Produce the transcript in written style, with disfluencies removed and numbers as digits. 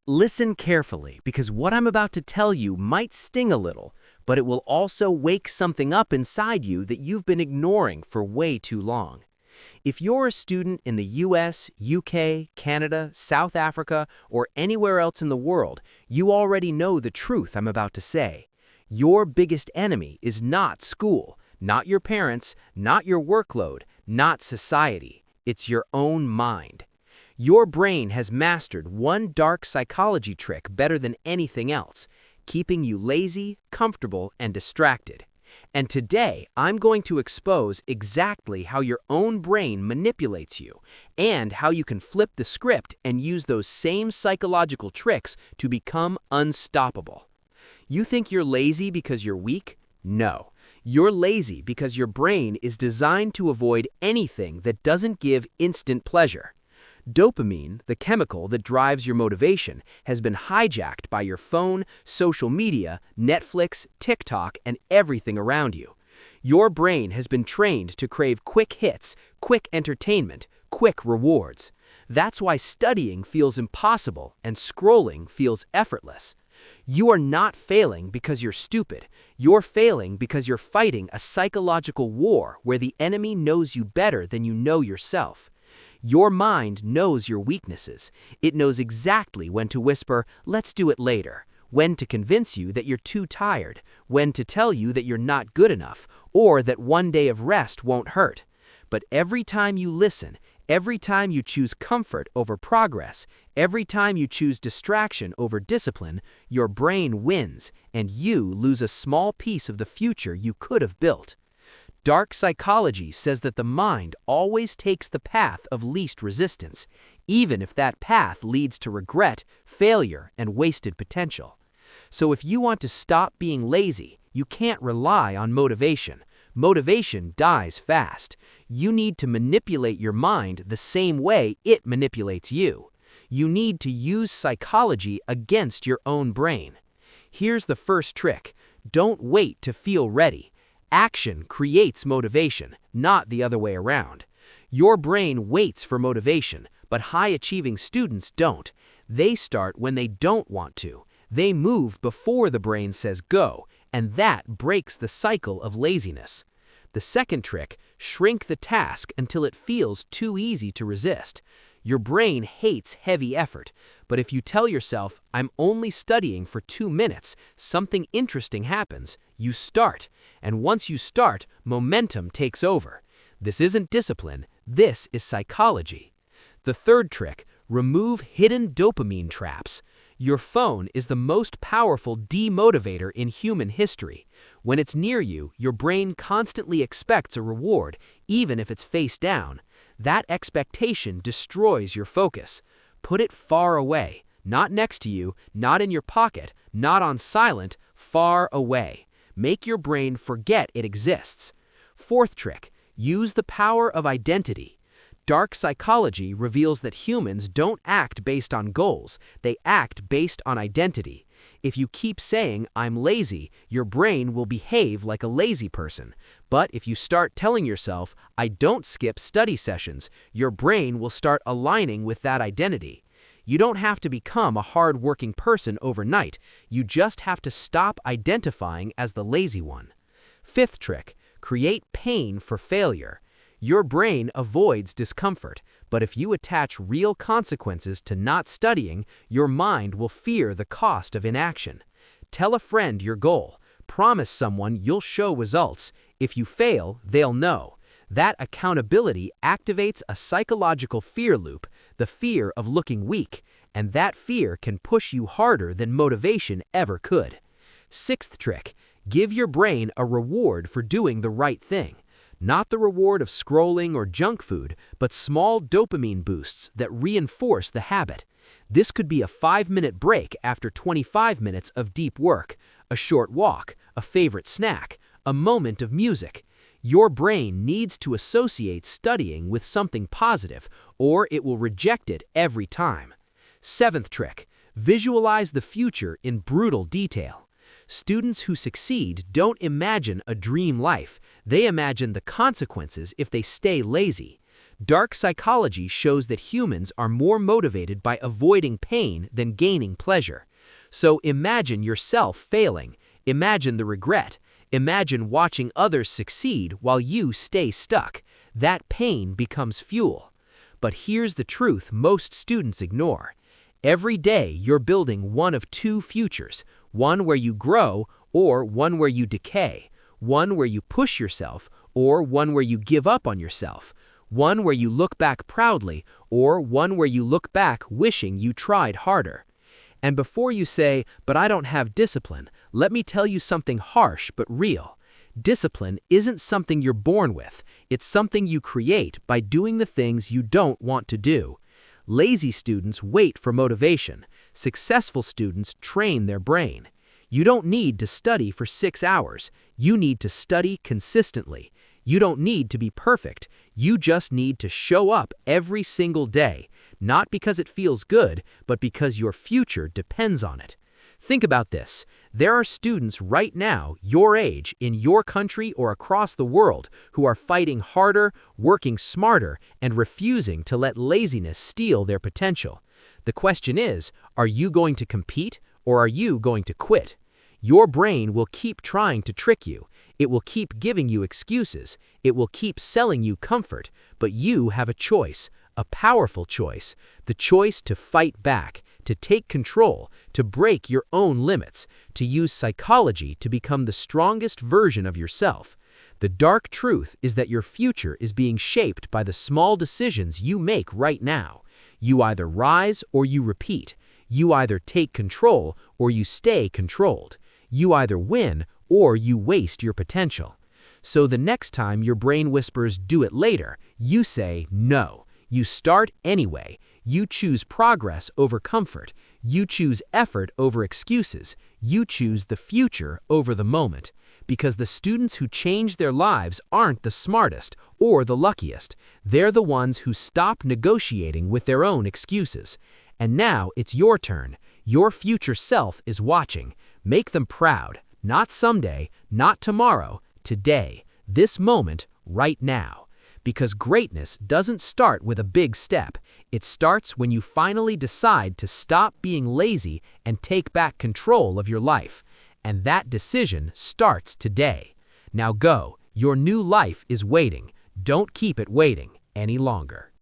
Listen carefully, because what I'm about to tell you might sting a little, but it will also wake something up inside you that you've been ignoring for way too long. If you're a student in the US, UK, Canada, South Africa, or anywhere else in the world, you already know the truth I'm about to say. Your biggest enemy is not school, not your parents, not your workload, not society. It's your own mind. Your brain has mastered one dark psychology trick better than anything else, keeping you lazy, comfortable, and distracted. And today, I'm going to expose exactly how your own brain manipulates you, and how you can flip the script and use those same psychological tricks to become unstoppable. You think you're lazy because you're weak? No. You're lazy because your brain is designed to avoid anything that doesn't give instant pleasure. Dopamine, the chemical that drives your motivation, has been hijacked by your phone, social media, Netflix, TikTok, and everything around you. Your brain has been trained to crave quick hits, quick entertainment, quick rewards. That's why studying feels impossible and scrolling feels effortless. You are not failing because you're stupid. You're failing because you're fighting a psychological war where the enemy knows you better than you know yourself. Your mind knows your weaknesses. It knows exactly when to whisper, "Let's do it later," when to convince you that you're too tired, when to tell you that you're not good enough, or that one day of rest won't hurt. But every time you listen, every time you choose comfort over progress, every time you choose distraction over discipline, your brain wins, and you lose a small piece of the future you could have built. Dark psychology says that the mind always takes the path of least resistance, even if that path leads to regret, failure, and wasted potential. So if you want to stop being lazy, you can't rely on motivation. Motivation dies fast. You need to manipulate your mind the same way it manipulates you. You need to use psychology against your own brain. Here's the first trick. Don't wait to feel ready. Action creates motivation, not the other way around. Your brain waits for motivation, but high-achieving students don't. They start when they don't want to. They move before the brain says go, and that breaks the cycle of laziness. The second trick, shrink the task until it feels too easy to resist. Your brain hates heavy effort, but if you tell yourself, "I'm only studying for 2 minutes, something interesting happens," you start. And once you start, momentum takes over. This isn't discipline, this is psychology. The third trick, remove hidden dopamine traps. Your phone is the most powerful demotivator in human history. When it's near you, your brain constantly expects a reward, even if it's face down. That expectation destroys your focus. Put it far away, not next to you, not in your pocket, not on silent, far away. Make your brain forget it exists. Fourth trick, use the power of identity. Dark psychology reveals that humans don't act based on goals, they act based on identity. If you keep saying, "I'm lazy," your brain will behave like a lazy person. But if you start telling yourself, "I don't skip study sessions," your brain will start aligning with that identity. You don't have to become a hard-working person overnight, you just have to stop identifying as the lazy one. Fifth trick, create pain for failure. Your brain avoids discomfort, but if you attach real consequences to not studying, your mind will fear the cost of inaction. Tell a friend your goal. Promise someone you'll show results. If you fail, they'll know. That accountability activates a psychological fear loop, the fear of looking weak, and that fear can push you harder than motivation ever could. Sixth trick, give your brain a reward for doing the right thing. Not the reward of scrolling or junk food, but small dopamine boosts that reinforce the habit. This could be a 5-minute break after 25 minutes of deep work, a short walk, a favorite snack, a moment of music. Your brain needs to associate studying with something positive, or it will reject it every time. Seventh trick, visualize the future in brutal detail. Students who succeed don't imagine a dream life, they imagine the consequences if they stay lazy. Dark psychology shows that humans are more motivated by avoiding pain than gaining pleasure. So imagine yourself failing. Imagine the regret. Imagine watching others succeed while you stay stuck. That pain becomes fuel. But here's the truth most students ignore. Every day you're building one of two futures, one where you grow or one where you decay, one where you push yourself or one where you give up on yourself, one where you look back proudly or one where you look back wishing you tried harder. And before you say, "But I don't have discipline," let me tell you something harsh but real. Discipline isn't something you're born with. It's something you create by doing the things you don't want to do. Lazy students wait for motivation. Successful students train their brain. You don't need to study for 6 hours. You need to study consistently. You don't need to be perfect. You just need to show up every single day, not because it feels good, but because your future depends on it. Think about this. There are students right now, your age, in your country or across the world, who are fighting harder, working smarter, and refusing to let laziness steal their potential. The question is, are you going to compete or are you going to quit? Your brain will keep trying to trick you. It will keep giving you excuses. It will keep selling you comfort. But you have a choice, a powerful choice, the choice to fight back, to take control, to break your own limits, to use psychology to become the strongest version of yourself. The dark truth is that your future is being shaped by the small decisions you make right now. You either rise or you repeat. You either take control or you stay controlled. You either win or you waste your potential. So the next time your brain whispers, "Do it later," you say, "No." You start anyway. You choose progress over comfort. You choose effort over excuses. You choose the future over the moment. Because the students who change their lives aren't the smartest or the luckiest. They're the ones who stop negotiating with their own excuses. And now it's your turn. Your future self is watching. Make them proud. Not someday, not tomorrow, today, this moment, right now. Because greatness doesn't start with a big step. It starts when you finally decide to stop being lazy and take back control of your life. And that decision starts today. Now go. Your new life is waiting. Don't keep it waiting any longer.